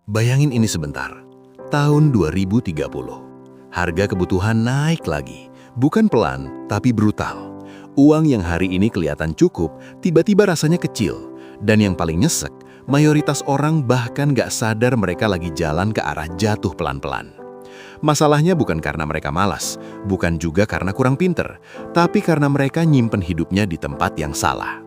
Bayangin ini sebentar. Tahun 2030. Harga kebutuhan naik lagi. Bukan pelan, tapi brutal. Uang yang hari ini kelihatan cukup, tiba-tiba rasanya kecil. Dan yang paling nyesek, mayoritas orang bahkan gak sadar mereka lagi jalan ke arah jatuh pelan-pelan. Masalahnya bukan karena mereka malas, bukan juga karena kurang pinter, tapi karena mereka nyimpen hidupnya di tempat yang salah.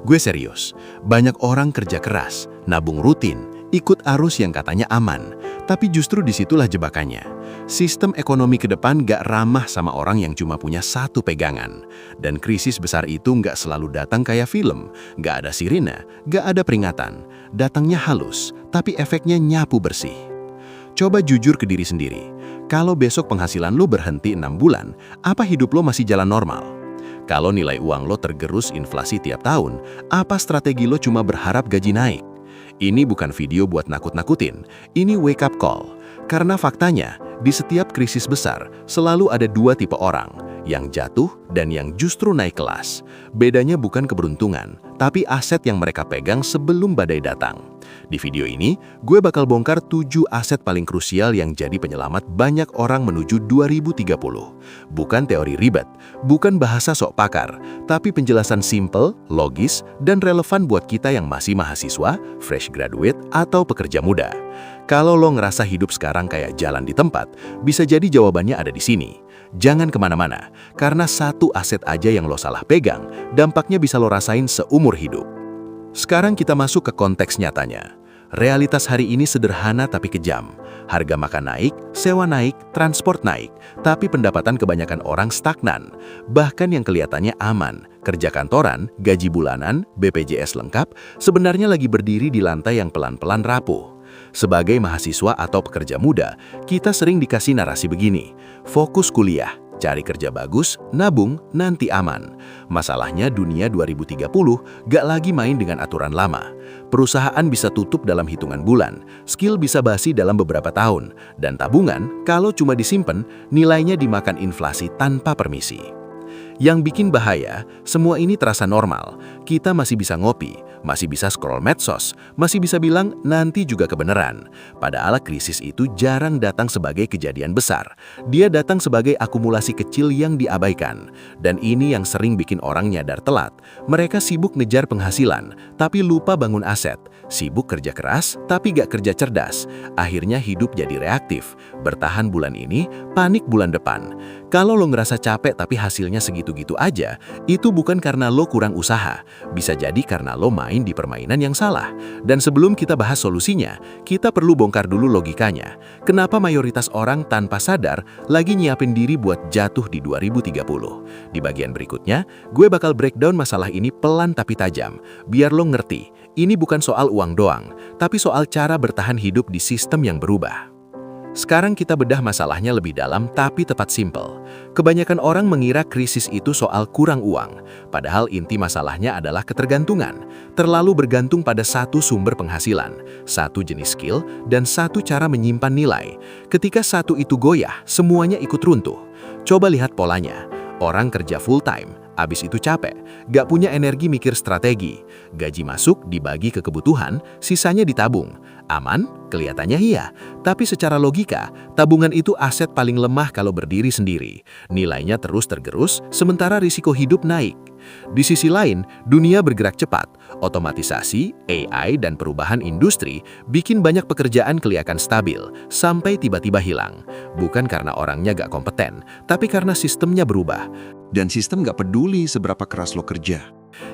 Gue serius, banyak orang kerja keras, nabung rutin, ikut arus yang katanya aman, tapi justru disitulah jebakannya. Sistem ekonomi ke depan gak ramah sama orang yang cuma punya satu pegangan. Dan krisis besar itu gak selalu datang kayak film, gak ada sirine, gak ada peringatan. Datangnya halus, tapi efeknya nyapu bersih. Coba jujur ke diri sendiri, kalau besok penghasilan lo berhenti 6 bulan, apa hidup lo masih jalan normal? Kalau nilai uang lo tergerus inflasi tiap tahun, apa strategi lo cuma berharap gaji naik? Ini bukan video buat nakut-nakutin, ini wake up call. Karena faktanya, di setiap krisis besar, selalu ada dua tipe orang, yang jatuh dan yang justru naik kelas. Bedanya bukan keberuntungan, tapi aset yang mereka pegang sebelum badai datang. Di video ini, gue bakal bongkar 7 aset paling krusial yang jadi penyelamat banyak orang menuju 2030. Bukan teori ribet, bukan bahasa sok pakar, tapi penjelasan simple, logis, dan relevan buat kita yang masih mahasiswa, fresh graduate, atau pekerja muda. Kalau lo ngerasa hidup sekarang kayak jalan di tempat, bisa jadi jawabannya ada di sini. Jangan kemana-mana, karena satu aset aja yang lo salah pegang, dampaknya bisa lo rasain seumur hidup. Sekarang kita masuk ke konteks nyatanya. Realitas hari ini sederhana tapi kejam. Harga makan naik, sewa naik, transport naik, tapi pendapatan kebanyakan orang stagnan. Bahkan yang kelihatannya aman, kerja kantoran, gaji bulanan, BPJS lengkap, sebenarnya lagi berdiri di lantai yang pelan-pelan rapuh. Sebagai mahasiswa atau pekerja muda, kita sering dikasih narasi begini, fokus kuliah, cari kerja bagus, nabung, nanti aman. Masalahnya dunia 2030 gak lagi main dengan aturan lama. Perusahaan bisa tutup dalam hitungan bulan, skill bisa basi dalam beberapa tahun, dan tabungan, kalau cuma disimpan, nilainya dimakan inflasi tanpa permisi. Yang bikin bahaya, semua ini terasa normal. Kita masih bisa ngopi, masih bisa scroll medsos, masih bisa bilang nanti juga kebenaran. Padahal krisis itu jarang datang sebagai kejadian besar. Dia datang sebagai akumulasi kecil yang diabaikan. Dan ini yang sering bikin orang nyadar telat. Mereka sibuk ngejar penghasilan, tapi lupa bangun aset. Sibuk kerja keras, tapi gak kerja cerdas. Akhirnya hidup jadi reaktif. Bertahan bulan ini, panik bulan depan. Kalau lo ngerasa capek tapi hasilnya segitu-gitu aja, itu bukan karena lo kurang usaha. Bisa jadi karena lo main di permainan yang salah. Dan sebelum kita bahas solusinya, kita perlu bongkar dulu logikanya. Kenapa mayoritas orang tanpa sadar lagi nyiapin diri buat jatuh di 2030? Di bagian berikutnya, gue bakal breakdown masalah ini pelan tapi tajam. Biar lo ngerti, ini bukan soal uang doang, tapi soal cara bertahan hidup di sistem yang berubah. Sekarang kita bedah masalahnya lebih dalam tapi tepat simpel. Kebanyakan orang mengira krisis itu soal kurang uang, padahal inti masalahnya adalah ketergantungan. Terlalu bergantung pada satu sumber penghasilan, satu jenis skill, dan satu cara menyimpan nilai. Ketika satu itu goyah, semuanya ikut runtuh. Coba lihat polanya. Orang kerja full time, abis itu capek, gak punya energi mikir strategi. Gaji masuk dibagi ke kebutuhan, sisanya ditabung. Aman? Kelihatannya iya. Tapi secara logika, tabungan itu aset paling lemah kalau berdiri sendiri. Nilainya terus tergerus, sementara risiko hidup naik. Di sisi lain, dunia bergerak cepat. Otomatisasi, AI, dan perubahan industri bikin banyak pekerjaan kelihatan stabil, sampai tiba-tiba hilang. Bukan karena orangnya gak kompeten, tapi karena sistemnya berubah. Dan sistem gak peduli seberapa keras lo kerja.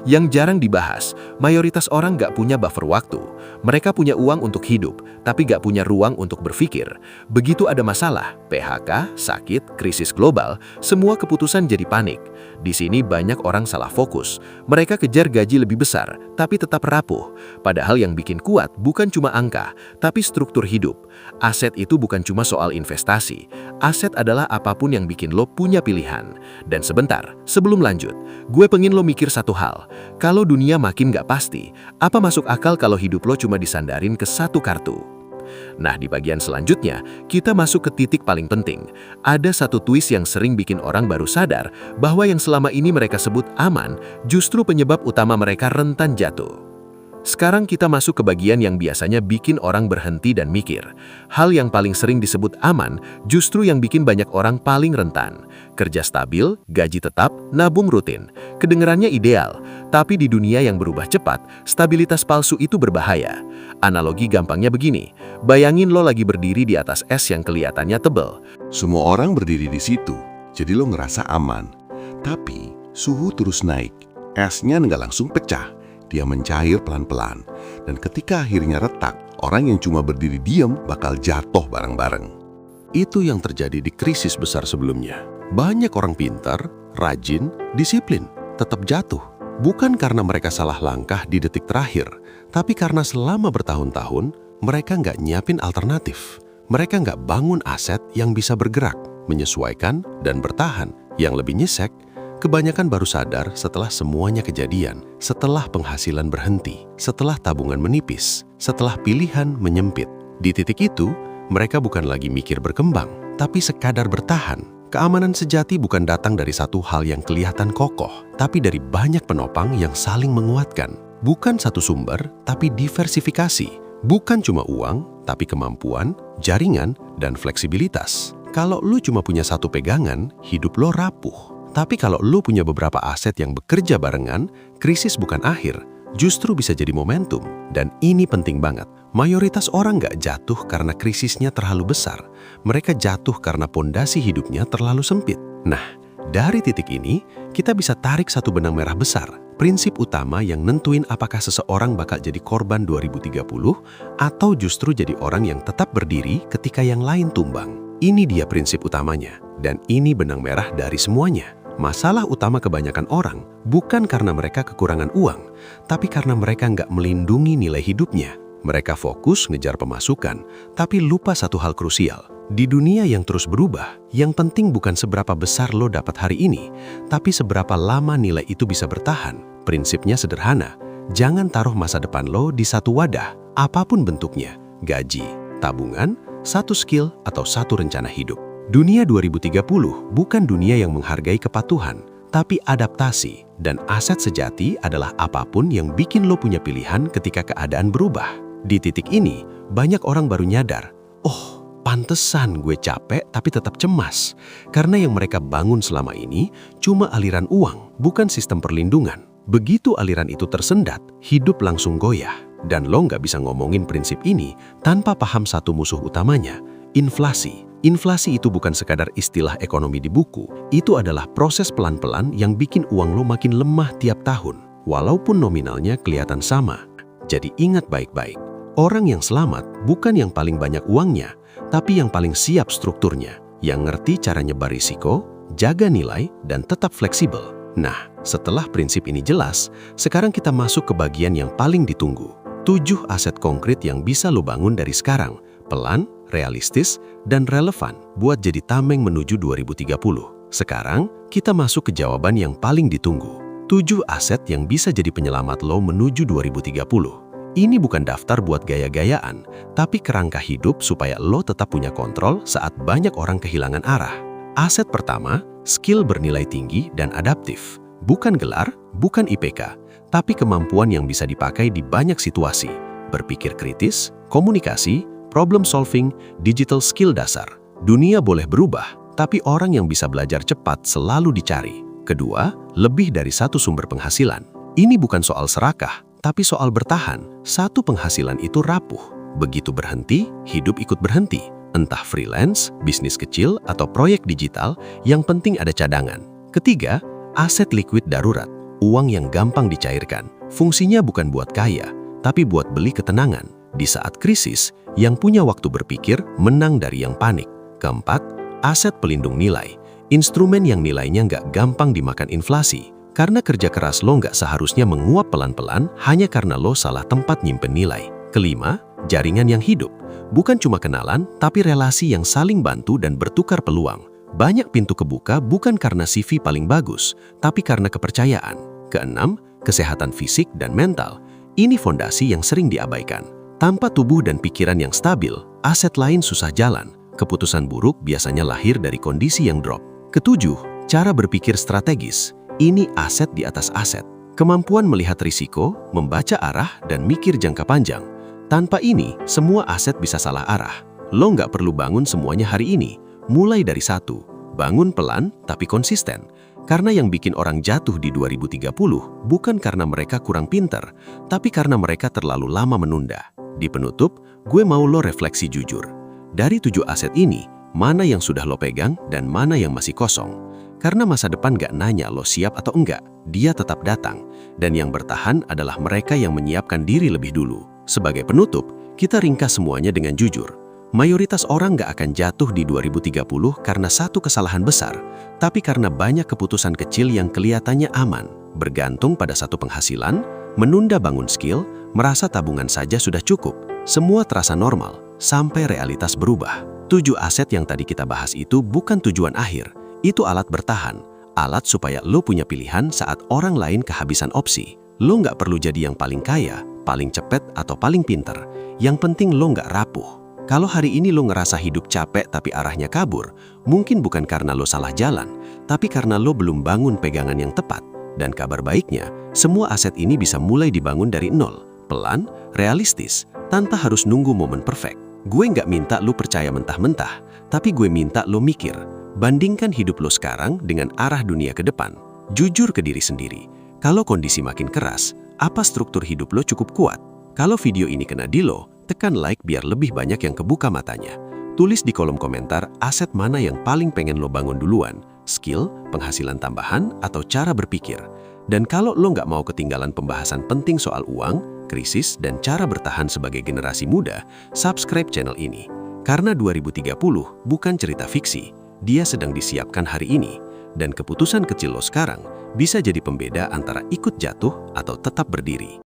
Yang jarang dibahas, mayoritas orang gak punya buffer waktu. Mereka punya uang untuk hidup, tapi gak punya ruang untuk berpikir. Begitu ada masalah, PHK, sakit, krisis global, semua keputusan jadi panik. Di sini banyak orang salah fokus. Mereka kejar gaji lebih besar, tapi tetap rapuh. Padahal yang bikin kuat bukan cuma angka, tapi struktur hidup. Aset itu bukan cuma soal investasi. Aset adalah apapun yang bikin lo punya pilihan. Dan sebentar, sebelum lanjut, gue pengen lo mikir satu hal. Kalau dunia makin gak pasti, apa masuk akal kalau hidup lo cuma disandarin ke satu kartu? Nah, di bagian selanjutnya, kita masuk ke titik paling penting. Ada satu twist yang sering bikin orang baru sadar bahwa yang selama ini mereka sebut aman, justru penyebab utama mereka rentan jatuh. Sekarang kita masuk ke bagian yang biasanya bikin orang berhenti dan mikir. Hal yang paling sering disebut aman, justru yang bikin banyak orang paling rentan. Kerja stabil, gaji tetap, nabung rutin. Kedengarannya ideal, tapi di dunia yang berubah cepat, stabilitas palsu itu berbahaya. Analogi gampangnya begini, bayangin lo lagi berdiri di atas es yang kelihatannya tebal. Semua orang berdiri di situ, jadi lo ngerasa aman. Tapi suhu terus naik, esnya nggak langsung pecah. Dia mencair pelan-pelan, dan ketika akhirnya retak, orang yang cuma berdiri diam bakal jatuh bareng-bareng. Itu yang terjadi di krisis besar sebelumnya. Banyak orang pintar, rajin, disiplin, tetap jatuh. Bukan karena mereka salah langkah di detik terakhir, tapi karena selama bertahun-tahun, mereka nggak nyiapin alternatif. Mereka nggak bangun aset yang bisa bergerak, menyesuaikan, dan bertahan. Yang lebih nyesek, kebanyakan baru sadar setelah semuanya kejadian, setelah penghasilan berhenti, setelah tabungan menipis, setelah pilihan menyempit. Di titik itu, mereka bukan lagi mikir berkembang, tapi sekadar bertahan. Keamanan sejati bukan datang dari satu hal yang kelihatan kokoh, tapi dari banyak penopang yang saling menguatkan. Bukan satu sumber, tapi diversifikasi. Bukan cuma uang, tapi kemampuan, jaringan, dan fleksibilitas. Kalau lu cuma punya satu pegangan, hidup lo rapuh. Tapi kalau lu punya beberapa aset yang bekerja barengan, krisis bukan akhir, justru bisa jadi momentum. Dan ini penting banget. Mayoritas orang nggak jatuh karena krisisnya terlalu besar. Mereka jatuh karena pondasi hidupnya terlalu sempit. Nah, dari titik ini, kita bisa tarik satu benang merah besar. Prinsip utama yang nentuin apakah seseorang bakal jadi korban 2030 atau justru jadi orang yang tetap berdiri ketika yang lain tumbang. Ini dia prinsip utamanya. Dan ini benang merah dari semuanya. Masalah utama kebanyakan orang bukan karena mereka kekurangan uang, tapi karena mereka nggak melindungi nilai hidupnya. Mereka fokus ngejar pemasukan, tapi lupa satu hal krusial. Di dunia yang terus berubah, yang penting bukan seberapa besar lo dapat hari ini, tapi seberapa lama nilai itu bisa bertahan. Prinsipnya sederhana, jangan taruh masa depan lo di satu wadah, apapun bentuknya, gaji, tabungan, satu skill, atau satu rencana hidup. Dunia 2030 bukan dunia yang menghargai kepatuhan, tapi adaptasi, dan aset sejati adalah apapun yang bikin lo punya pilihan ketika keadaan berubah. Di titik ini, banyak orang baru nyadar, oh, pantesan gue capek tapi tetap cemas, karena yang mereka bangun selama ini cuma aliran uang, bukan sistem perlindungan. Begitu aliran itu tersendat, hidup langsung goyah. Dan lo nggak bisa ngomongin prinsip ini tanpa paham satu musuh utamanya, inflasi. Inflasi itu bukan sekadar istilah ekonomi di buku, itu adalah proses pelan-pelan yang bikin uang lo makin lemah tiap tahun, walaupun nominalnya kelihatan sama. Jadi ingat baik-baik, orang yang selamat bukan yang paling banyak uangnya, tapi yang paling siap strukturnya, yang ngerti cara nyebar risiko, jaga nilai, dan tetap fleksibel. Nah, setelah prinsip ini jelas, sekarang kita masuk ke bagian yang paling ditunggu. 7 aset konkret yang bisa lo bangun dari sekarang, pelan, realistis, dan relevan buat jadi tameng menuju 2030. Sekarang, kita masuk ke jawaban yang paling ditunggu. 7 aset yang bisa jadi penyelamat lo menuju 2030. Ini bukan daftar buat gaya-gayaan, tapi kerangka hidup supaya lo tetap punya kontrol saat banyak orang kehilangan arah. Aset pertama, skill bernilai tinggi dan adaptif. Bukan gelar, bukan IPK, tapi kemampuan yang bisa dipakai di banyak situasi. Berpikir kritis, komunikasi, problem solving, digital skill dasar. Dunia boleh berubah, tapi orang yang bisa belajar cepat selalu dicari. Kedua, lebih dari satu sumber penghasilan. Ini bukan soal serakah, tapi soal bertahan. Satu penghasilan itu rapuh. Begitu berhenti, hidup ikut berhenti. Entah freelance, bisnis kecil, atau proyek digital, yang penting ada cadangan. Ketiga, aset liquid darurat. Uang yang gampang dicairkan. Fungsinya bukan buat kaya, tapi buat beli ketenangan. Di saat krisis, yang punya waktu berpikir menang dari yang panik. Keempat, aset pelindung nilai. Instrumen yang nilainya nggak gampang dimakan inflasi. Karena kerja keras lo nggak seharusnya menguap pelan-pelan hanya karena lo salah tempat nyimpen nilai. Kelima, jaringan yang hidup. Bukan cuma kenalan, tapi relasi yang saling bantu dan bertukar peluang. Banyak pintu kebuka bukan karena CV paling bagus, tapi karena kepercayaan. Keenam, kesehatan fisik dan mental. Ini fondasi yang sering diabaikan. Tanpa tubuh dan pikiran yang stabil, aset lain susah jalan. Keputusan buruk biasanya lahir dari kondisi yang drop. Ketujuh, cara berpikir strategis. Ini aset di atas aset. Kemampuan melihat risiko, membaca arah, dan mikir jangka panjang. Tanpa ini, semua aset bisa salah arah. Lo nggak perlu bangun semuanya hari ini. Mulai dari satu, bangun pelan tapi konsisten. Karena yang bikin orang jatuh di 2030 bukan karena mereka kurang pinter, tapi karena mereka terlalu lama menunda. Di penutup, gue mau lo refleksi jujur. Dari 7 aset ini, mana yang sudah lo pegang dan mana yang masih kosong? Karena masa depan nggak nanya lo siap atau enggak, dia tetap datang. Dan yang bertahan adalah mereka yang menyiapkan diri lebih dulu. Sebagai penutup, kita ringkas semuanya dengan jujur. Mayoritas orang nggak akan jatuh di 2030 karena satu kesalahan besar, tapi karena banyak keputusan kecil yang kelihatannya aman, bergantung pada satu penghasilan, menunda bangun skill, merasa tabungan saja sudah cukup. Semua terasa normal, sampai realitas berubah. 7 aset yang tadi kita bahas itu bukan tujuan akhir, itu alat bertahan. Alat supaya lo punya pilihan saat orang lain kehabisan opsi. Lo nggak perlu jadi yang paling kaya, paling cepet, atau paling pinter. Yang penting lo nggak rapuh. Kalau hari ini lo ngerasa hidup capek tapi arahnya kabur, mungkin bukan karena lo salah jalan, tapi karena lo belum bangun pegangan yang tepat. Dan kabar baiknya, semua aset ini bisa mulai dibangun dari nol, pelan, realistis, tanpa harus nunggu momen perfect. Gue nggak minta lo percaya mentah-mentah, tapi gue minta lo mikir. Bandingkan hidup lo sekarang dengan arah dunia ke depan. Jujur ke diri sendiri. Kalau kondisi makin keras, apa struktur hidup lo cukup kuat? Kalau video ini kena di lo, tekan like biar lebih banyak yang kebuka matanya. Tulis di kolom komentar aset mana yang paling pengen lo bangun duluan, skill, penghasilan tambahan, atau cara berpikir. Dan kalau lo nggak mau ketinggalan pembahasan penting soal uang, krisis, dan cara bertahan sebagai generasi muda, subscribe channel ini. Karena 2030 bukan cerita fiksi, dia sedang disiapkan hari ini. Dan keputusan kecil lo sekarang bisa jadi pembeda antara ikut jatuh atau tetap berdiri.